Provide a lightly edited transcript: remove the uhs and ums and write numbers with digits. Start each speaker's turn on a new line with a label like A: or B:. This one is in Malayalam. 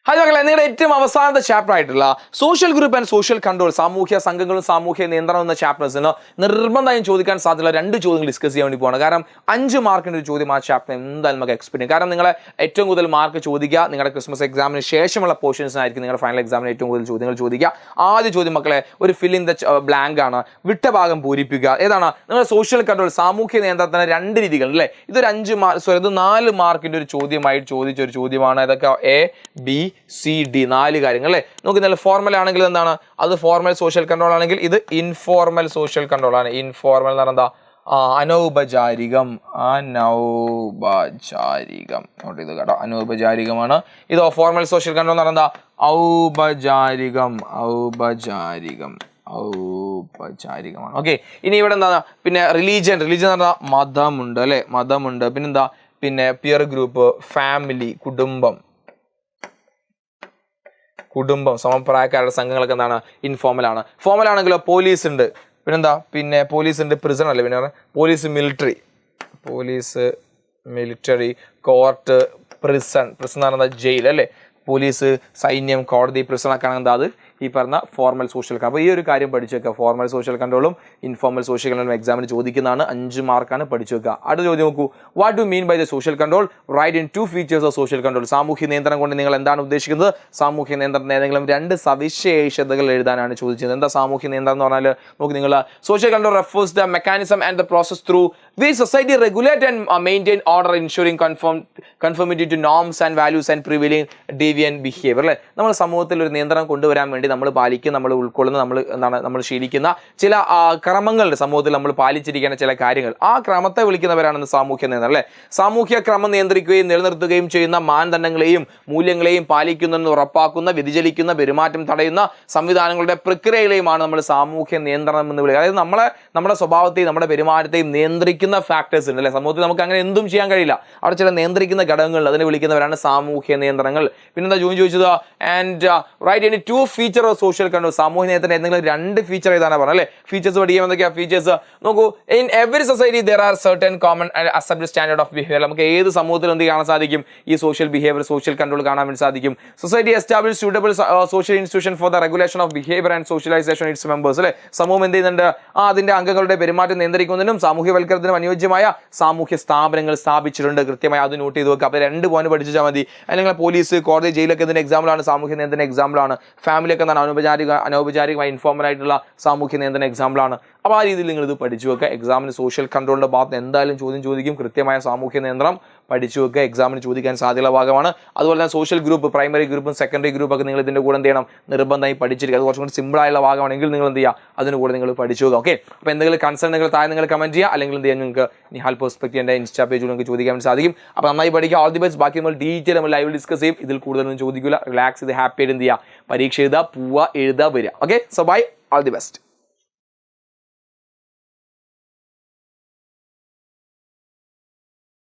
A: ഹായ് മക്കളെ, നിങ്ങളുടെ ഏറ്റവും അവസാനത്തെ ചാപ്റ്റർ ആയിട്ടുള്ള social group and social control, സാമൂഹ്യ സംഘങ്ങളും സാമൂഹ്യ നിയന്ത്രണം എന്ന ചാപ്റ്റേഴ്സിന് നിർബന്ധമായും ചോദിക്കാൻ സാധ്യതയുള്ള 2 ചോദ്യങ്ങൾ ഡിസ്കസ് ചെയ്യാൻ വേണ്ടി പോകണം. കാരണം 5 മാർക്കിൻ്റെ ഒരു ചോദ്യം ആ ചാപ്റ്റർ എന്തായാലും നമുക്ക് എക്സ്പെക്ട് ചെയ്യും. കാരണം നിങ്ങളെ ഏറ്റവും കൂടുതൽ മാർക്ക് ചോദിക്കുക നിങ്ങളുടെ ക്രിസ്മസ് എക്സാമിന് ശേഷമുള്ള പോർഷൻസിനായിരിക്കും നിങ്ങളുടെ ഫൈനൽ എക്സാമിന് ഏറ്റവും കൂടുതൽ ചോദ്യങ്ങൾ ചോദിക്കുക. ആദ്യ ചോദ്യം മക്കളെ ഒരു ഫിൽ ഇൻ ദ ബ്ലാങ്ക് ആണ്, വിട്ട ഭാഗം പൂരിപ്പിക്കുക. ഏതാണ് നിങ്ങളുടെ സോഷ്യൽ കൺട്രോൾ, സാമൂഹ്യ നിയന്ത്രണത്തിന് 2 രീതികൾ അല്ലേ. ഇതൊരു 4 മാർക്കിൻ്റെ ഒരു ചോദ്യമായിട്ട് ചോദിച്ച ഒരു ചോദ്യമാണ്. ഇതൊക്കെ ABCD 4 കാര്യങ്ങൾ അല്ലേ. നമുക്ക് നല്ല ഫോർമൽ ആണെങ്കിൽ എന്താണ് അത് ഫോർമൽ സോഷ്യൽ കൺട്രോൾ ആണെങ്കിൽ ഇത് ഇൻഫോർമൽ സോഷ്യൽ കൺട്രോൾ ആണ്. ഇൻഫോർമൽ എന്ന് പറഞ്ഞാൽ എന്താ അനൗപചാരികം. ഇത് കേട്ടോ അനൗപചാരികമാണ്. ഇത് ഫോർമൽ സോഷ്യൽ കൺട്രോൾ എന്ന് പറഞ്ഞാൽ എന്താ ഔപചാരികമാണ്. ഓക്കെ, ഇനി ഇവിടെ എന്താ പിന്നെ റിലീജിയൻ എന്ന് പറഞ്ഞാൽ മതമുണ്ട് അല്ലെ, മതമുണ്ട്. പിന്നെന്താ പിന്നെ പിയർ ഗ്രൂപ്പ്, ഫാമിലി, കുടുംബം സമപ്രായക്കാരുടെ സംഘങ്ങളൊക്കെ എന്താണ് ഇൻഫോർമൽ ആണ്. ഫോർമൽ ആണെങ്കിലോ പോലീസ് ഉണ്ട്, പിന്നെന്താ പിന്നെ പോലീസ് ഉണ്ട്, പ്രിസൺ അല്ലേ, പിന്നെ പോലീസ് മിലിറ്ററി, കോർട്ട്, പ്രിസൺ എന്ന് പറഞ്ഞാൽ ജയിൽ അല്ലേ. പോലീസ്, സൈന്യം, കോടതി, പ്രിസൺ ഒക്കെ ആണെങ്കിൽ അത് ഈ പറഞ്ഞ ഫോർമൽ സോഷ്യൽ കൺട്രോൾ. അപ്പോൾ ഈ ഒരു കാര്യം പഠിച്ചു വെക്കുക. ഫോർമൽ സോഷ്യൽ കൺട്രോളും ഇൻഫോർമൽ സോഷ്യൽ കൺട്രോളും എക്സാമിന് ചോദിക്കുന്നതാണ്. 5 മാർക്കാണ്, പഠിച്ചു വെക്കുക. അടുത്ത ചോദ്യം നോക്കൂ. What do mean by the social control? Right in 2 features of social control. സാമൂഹ്യ നിയന്ത്രണം കൊണ്ട് നിങ്ങൾ എന്താണ് ഉദ്ദേശിക്കുന്നത്? സാമൂഹ്യ നിയന്ത്രണത്തിന് ഏതെങ്കിലും 2 സവിശേഷതകൾ എഴുതാനാണ് ചോദിച്ചത്. എന്താ സാമൂഹ്യ നിയന്ത്രണം എന്ന് പറഞ്ഞാൽ നോക്ക് നിങ്ങൾ, social control refers the mechanism and the process through which society regulate and maintain order ensuring conformity to norms and values and prevailing deviant behavior അല്ലേ. നമ്മൾ സമൂഹത്തിൽ ഒരു നിയന്ത്രണം കൊണ്ടുവരാൻ വേണ്ടി നമ്മൾ പാലിക്കുന്ന, നമ്മൾ ഉൾക്കൊള്ളുന്ന, നമ്മൾ ശീലിക്കുന്ന ചില ക്രമങ്ങളുണ്ട് സമൂഹത്തിൽ. നമ്മൾ പാലിച്ചിരിക്കുന്ന ചില കാര്യങ്ങൾ, ആ ക്രമത്തെ വിളിക്കുന്നവരാണ് സാമൂഹ്യ നിയന്ത്രണം അല്ലേ. സാമൂഹ്യ ക്രമം നിയന്ത്രിക്കുകയും നിലനിർത്തുകയും ചെയ്യുന്ന മാനദണ്ഡങ്ങളെയും മൂല്യങ്ങളെയും പാലിക്കുന്നെന്ന് ഉറപ്പാക്കുന്ന, വ്യതിചലിക്കുന്ന പെരുമാറ്റം തടയുന്ന സംവിധാനങ്ങളുടെ പ്രക്രിയകളെയുമാണ് നമ്മൾ സാമൂഹ്യ നിയന്ത്രണം എന്ന് വിളിക്കുക. അതായത് നമ്മുടെ സ്വഭാവത്തെയും നമ്മുടെ പെരുമാറ്റത്തെയും നിയന്ത്രിക്കുന്ന ഫാക്ടേഴ്സ് ഉണ്ട് അല്ലെ. സമൂഹത്തിൽ നമുക്ക് അങ്ങനെ എന്തും ചെയ്യാൻ കഴിയില്ല. അവിടെ ചില നിയന്ത്രിക്കുന്ന ഘടകങ്ങൾ, അതിനെ വിളിക്കുന്നവരാണ് സാമൂഹ്യ നിയന്ത്രണങ്ങൾ. പിന്നെന്താ ചോദിച്ചത്? And write any 2 feature of social control. സാമൂഹ്യ നിയന്ത്രണം എന്തെങ്കിലും 2 ഫീച്ചർ ഏതാണ് പറഞ്ഞത് അല്ലേ. ഫീച്ചേഴ്സ് പഠിക്കാൻ എന്തൊക്കെയാ ഫീച്ചേഴ്സ് നോക്കൂ. In every society there are certain common accepted standard of behaviour. നമുക്ക് ഏത് സമൂഹത്തിൽ എന്ത് കാണാൻ സാധിക്കും? ഈ സോഷ്യൽ ബിഹേവിയർ, സോഷ്യൽ കൺട്രോൾ കാണാൻ വേണ്ടി സാധിക്കും. Society establish suitable social institution for the regulation of behaviour and socialisation its members അല്ലെ. സമൂഹം എന്ത് ചെയ്യുന്നുണ്ട്? അതിന്റെ അംഗങ്ങളുടെ പെരുമാറ്റം നിയന്ത്രിക്കുന്നതിനും സാമൂഹ്യവൽക്കരണത്തിനും അനുയോജ്യമായ സാമൂഹ്യ സ്ഥാപനങ്ങൾ സ്ഥാപിച്ചിട്ടുണ്ട്. കൃത്യമായി അത് നോട്ട് ചെയ്ത് വെക്കുക. അപ്പോൾ 2 പോയിന്റ് പഠിച്ചാൽ മതി. അല്ലെങ്കിൽ പോലീസ്, കോടതി, ജയിലൊക്കെ ഇതിന്റെ എക്സാമ്പിളാണ്, സാമൂഹ്യ നിയന്ത്രണ എക്സാമ്പിളാണ്. ഫാമിലിയൊക്കെ എന്താണ് അനൗപചാരികമായി ഇൻഫോർമൽ ആയിട്ടുള്ള സാമൂഹ്യ നിയന്ത്രണ എക്സാമ്പിളാണ്. അപ്പോൾ ആ രീതിയിൽ നിങ്ങൾ ഇത് പഠിച്ചു വെക്കുക. എക്സാമിന് സോഷ്യൽ കൺട്രോളിന്റെ ഭാഗത്ത് എന്തായാലും ചോദിക്കും. കൃത്യമായ സാമൂഹ്യ നിയന്ത്രണം പഠിച്ചു വെക്കുക. എക്സാമിന് ചോദിക്കാൻ സാധ്യതയുള്ള ഭാഗമാണ്. അതുപോലെ തന്നെ സോഷ്യൽ ഗ്രൂപ്പ്, പ്രൈമറി ഗ്രൂപ്പും സെക്കൻഡറി ഗ്രൂപ്പൊക്കെ നിങ്ങൾ ഇതിന്റെ കൂടെ എന്ത് ചെയ്യണം? നിർബന്ധമായി പഠിച്ചിരിക്കുക. അത് കുറച്ചും കൂടി സിമ്പിൾ ആയുള്ള ഭാഗമാണെങ്കിൽ നിങ്ങൾ എന്ത് ചെയ്യുക? അതിന് കൂടെ നിങ്ങൾ പഠിച്ചു വെക്കുക. ഓക്കെ, അപ്പോൾ എന്തെങ്കിലും കൺസേൺ നിങ്ങൾ താഴെ നിങ്ങൾ കമന്റ് ചെയ്യുക. അല്ലെങ്കിൽ എന്ത് ചെയ്യാൻ നിങ്ങൾക്ക് നിഹാൽ പെർസ്പെക്റ്റീവ് എൻ്റെ ഇൻസ്റ്റാ പേജിൽ നിങ്ങൾക്ക് ചോദിക്കാൻ വേണ്ടി സാധിക്കും. അപ്പോൾ നന്നായി പഠിക്കുക. All the best. ബാക്കി നമ്മൾ ഡീറ്റെയിൽ നമ്മൾ ലൈവ് ഡിസ്കസ് ചെയ്യും. ഇതിൽ കൂടുതലൊന്നും ചോദിക്കില്ല. റിലാക്സ് ചെയ്ത് ഹാപ്പി ആയിട്ട് എന്ത് ചെയ്യുക? പരീക്ഷ എഴുതുക, പോവുക, എഴുതുക, വരിക. Okay, so bye, all the best.